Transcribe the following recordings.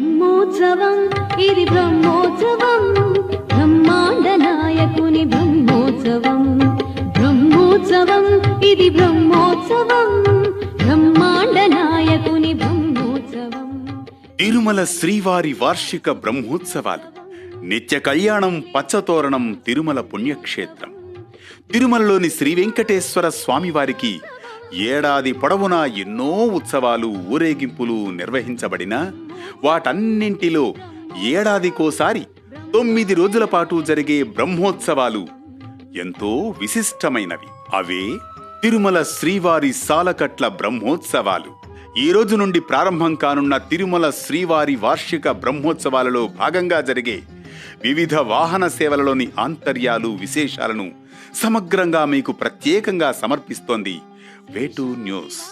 బ్రహ్మోత్సవం ఇది బ్రహ్మోత్సవం, బ్రహ్మాండ నాయకుని బ్రహ్మోత్సవం. బ్రహ్మోత్సవం ఇది బ్రహ్మోత్సవం, బ్రహ్మాండ నాయకుని బ్రహ్మోత్సవం. తిరుమల శ్రీవారి వార్షిక బ్రహ్మోత్సవాలు. నిత్య కళ్యాణం పచ్చతోరణం తిరుమల పుణ్యక్షేత్రం. తిరుమలలోని శ్రీ వెంకటేశ్వర స్వామివారికి ఏడాది పొడవునా ఎన్నో ఉత్సవాలు, ఊరేగింపులు నిర్వహించబడినా వాటన్నింటిలో ఏడాదికోసారి 9 రోజుల పాటు జరిగే బ్రహ్మోత్సవాలు ఎంతో విశిష్టమైనవి. అవే తిరుమల శ్రీవారి సాలకట్ల బ్రహ్మోత్సవాలు. ఈ రోజు నుండి ప్రారంభం కానున్న తిరుమల శ్రీవారి వార్షిక బ్రహ్మోత్సవాలలో భాగంగా జరిగే వివిధ వాహన సేవలలోని ఆంతర్యాలు, విశేషాలను సమగ్రంగా మీకు ప్రత్యేకంగా సమర్పిస్తోంది వేటూ న్యూస్.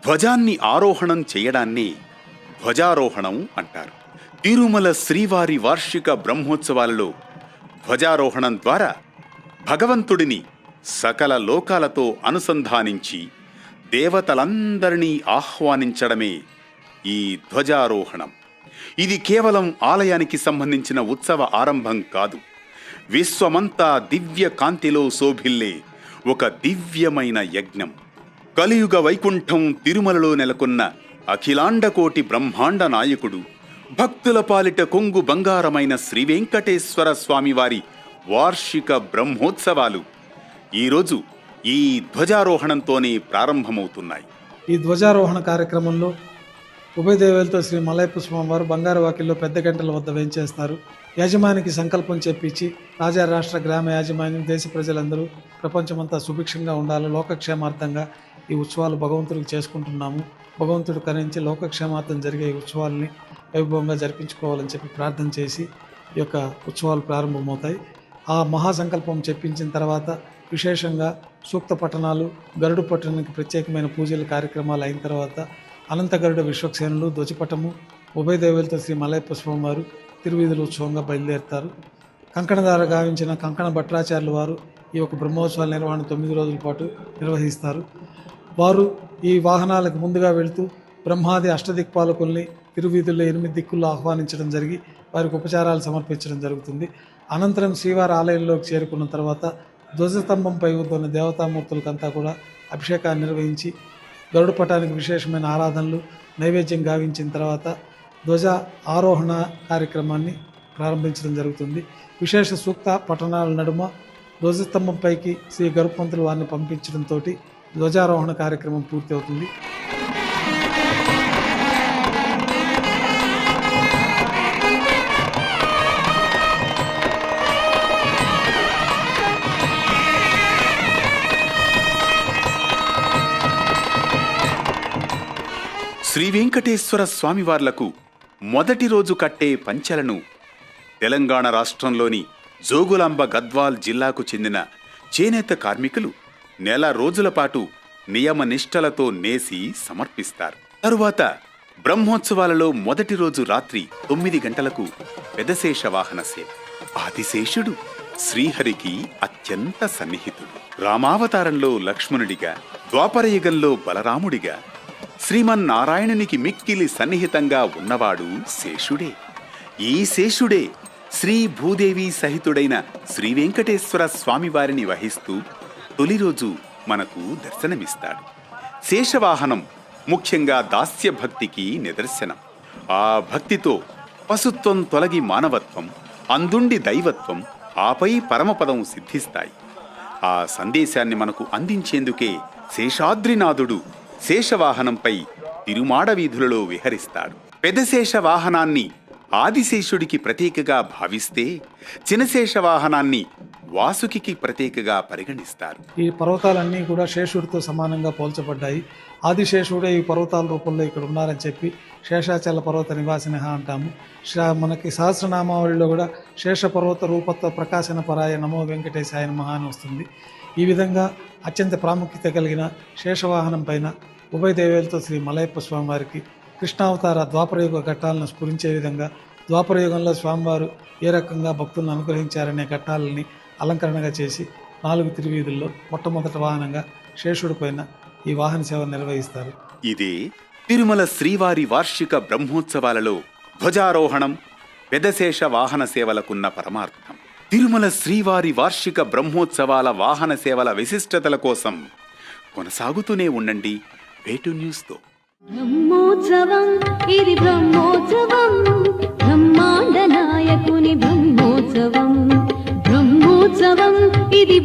ధ్వజాన్ని ఆరోహణం చేయడాన్ని ధ్వజారోహణం అంటారు. తిరుమల శ్రీవారి వార్షిక బ్రహ్మోత్సవాలలో ధ్వజారోహణం ద్వారా భగవంతుడిని సకల లోకాలతో అనుసంధానించి దేవతలందరినీ ఆహ్వానించడమే ఈ ధ్వజారోహణం. ఇది కేవలం ఆలయానికి సంబంధించిన ఉత్సవ ఆరంభం కాదు. విశ్వమంతా దివ్య కాంతిలో శోభిల్లే ఒక దివ్యమైన యజ్ఞం. కలియుగ వైకుంఠం తిరుమలలో నెలకొన్న అఖిలాండకోటి బ్రహ్మాండ నాయకుడు, భక్తుల పాలిట కొంగు బంగారమైన శ్రీ వెంకటేశ్వర స్వామివారి వార్షిక బ్రహ్మోత్సవాలు ఈరోజు ఈ ధ్వజారోహణంతోనే ప్రారంభమవుతున్నాయి. ఈ ధ్వజారోహణ కార్యక్రమంలో ఉభయ దేవేలతో శ్రీ మలయప్ప స్వామివారు బంగారు వాకిల్లో పెద్ద గంటల వద్ద వేంచేస్తారు. యాజమానికి సంకల్పం చెప్పించి రాజా, రాష్ట్ర, గ్రామ యాజమాన్యం, దేశ ప్రజలందరూ ప్రపంచమంతా సుభిక్షంగా ఉండాలి, లోకక్షేమార్థంగా ఈ ఉత్సవాలు భగవంతుడికి చేసుకుంటున్నాము, భగవంతుడు కరించి లోకక్షేమార్థం జరిగే ఈ ఉత్సవాలని వైభవంగా జరిపించుకోవాలని చెప్పి ప్రార్థన చేసి ఈ యొక్క ఉత్సవాలు ప్రారంభమవుతాయి. ఆ మహాసంకల్పం చెప్పించిన తర్వాత విశేషంగా సూక్త పఠనాలు, గరుడు పట్టణానికి ప్రత్యేకమైన పూజల కార్యక్రమాలు అయిన తర్వాత అనంత గరుడ విశ్వక్సేనులు, ధ్వజపటము, ఉభయ దేవులతో శ్రీ మలయప్ప స్వామివారు తిరువీధుల ఉత్సవంగా బయలుదేరుతారు. కంకణధార గావించిన కంకణ భట్టాచార్యుల వారు ఈ యొక్క బ్రహ్మోత్సవాల నిర్వహణ 9 రోజుల పాటు నిర్వహిస్తారు. వారు ఈ వాహనాలకు ముందుగా వెళుతూ బ్రహ్మాది అష్టదిక్పాలకుల్ని తిరువీధుల్లో 8 దిక్కుల్లో ఆహ్వానించడం జరిగి వారికి ఉపచారాలు సమర్పించడం జరుగుతుంది. అనంతరం శ్రీవారి ఆలయంలోకి చేరుకున్న తర్వాత ధ్వజస్తంభంపై ఉన్న దేవతామూర్తులకంతా కూడా అభిషేకాన్ని నిర్వహించి గరుడు పటానికి విశేషమైన ఆరాధనలు, నైవేద్యం గావించిన తర్వాత ధ్వజ ఆరోహణ కార్యక్రమాన్ని ప్రారంభించడం జరుగుతుంది. విశేష సూక్త పఠనాల నడుమ ధ్వజస్తంభంపైకి శ్రీ గరుపంతులు వారిని పంపించడంతో ధ్వజారోహణ కార్యక్రమం పూర్తి అవుతుంది. శ్రీ వెంకటేశ్వర స్వామివార్లకు మొదటి రోజు కట్టే పంచెలను తెలంగాణ రాష్ట్రంలోని జోగులాంబ గద్వాల్ జిల్లాకు చెందిన చేనేత కార్మికులు నెల రోజుల పాటు నియమ నిష్టలతో నేసి సమర్పిస్తారు. తరువాత బ్రహ్మోత్సవాలలో మొదటి రోజు రాత్రి 9 గంటలకు పెదశేష వాహన సేవ. ఆదిశేషుడు శ్రీహరికి అత్యంత సన్నిహితుడు. రామావతారంలో లక్ష్మణుడిగా, ద్వాపరయుగంలో బలరాముడిగా, శ్రీమన్నారాయణునికి మిక్కిలి సన్నిహితంగా ఉన్నవాడు శేషుడే. ఈ శేషుడే శ్రీ భూదేవి సహితుడైన శ్రీ వెంకటేశ్వర స్వామివారిని వహిస్తూ తొలి రోజు మనకు దర్శనమిస్తాడు. శేషవాహనం ముఖ్యంగా దాస్య భక్తికి నిదర్శనం. ఆ భక్తితో పశుత్వం తొలగి మానవత్వం, అందుండి దైవత్వం, ఆపై పరమపదం సిద్ధిస్తాయి. ఆ సందేశాన్ని మనకు అందించేందుకే శేషాద్రినాథుడు శేషవాహనంపై తిరుమాడ వీధులలో విహరిస్తాడు. పెదశేష వాహనాన్ని ఆదిశేషుడికి ప్రతీకగా భావిస్తే చినశేష వాహనాన్ని వాసుకి ప్రతీకగా పరిగణిస్తారు. ఈ పర్వతాలన్నీ కూడా శేషుడితో సమానంగా పోల్చబడ్డాయి. ఆదిశేషుడే ఈ పర్వతాల రూపంలో ఇక్కడ ఉన్నారని చెప్పి శేషాచల పర్వత నివాసిన అంటాము. మనకి సహస్రనామావళిలో కూడా శేష పర్వత రూపత్వ ప్రకాశన పరాయ నమో వెంకటేశాయ నమః అని వస్తుంది. ఈ విధంగా అత్యంత ప్రాముఖ్యత కలిగిన శేషవాహనం పైన ఉభయ దేవేలతో శ్రీ మలయప్ప స్వామివారికి కృష్ణావతార ద్వాపరయుగ ఘట్టాలను స్ఫురించే విధంగా ద్వాపర యుగంలో స్వామివారు ఏ రకంగా భక్తులను అనుగ్రహించారనే ఘట్టాలని అలంకరణగా చేసి 4 తిరువీధుల్లో మొట్టమొదటి వాహనంగా శేషుడి పైన ఈ వాహన సేవ నిర్వహిస్తారు. ఇదే తిరుమల శ్రీవారి వార్షిక బ్రహ్మోత్సవాలలో ధ్వజారోహణం పెదశేష వాహన సేవలకున్న పరమార్థం. తిరుమల శ్రీవారి వార్షిక బ్రహ్మోత్సవాల వాహన సేవల విశిష్టతల కోసం కొనసాగుతూనే ఉండండి వేటు న్యూస్తో. బ్రహ్మోత్సవం ఇది బ్రహ్మోత్సవం, బ్రహ్మాండ నాయకుని బ్రహ్మోత్సవం. బ్రహ్మోత్సవం ఇది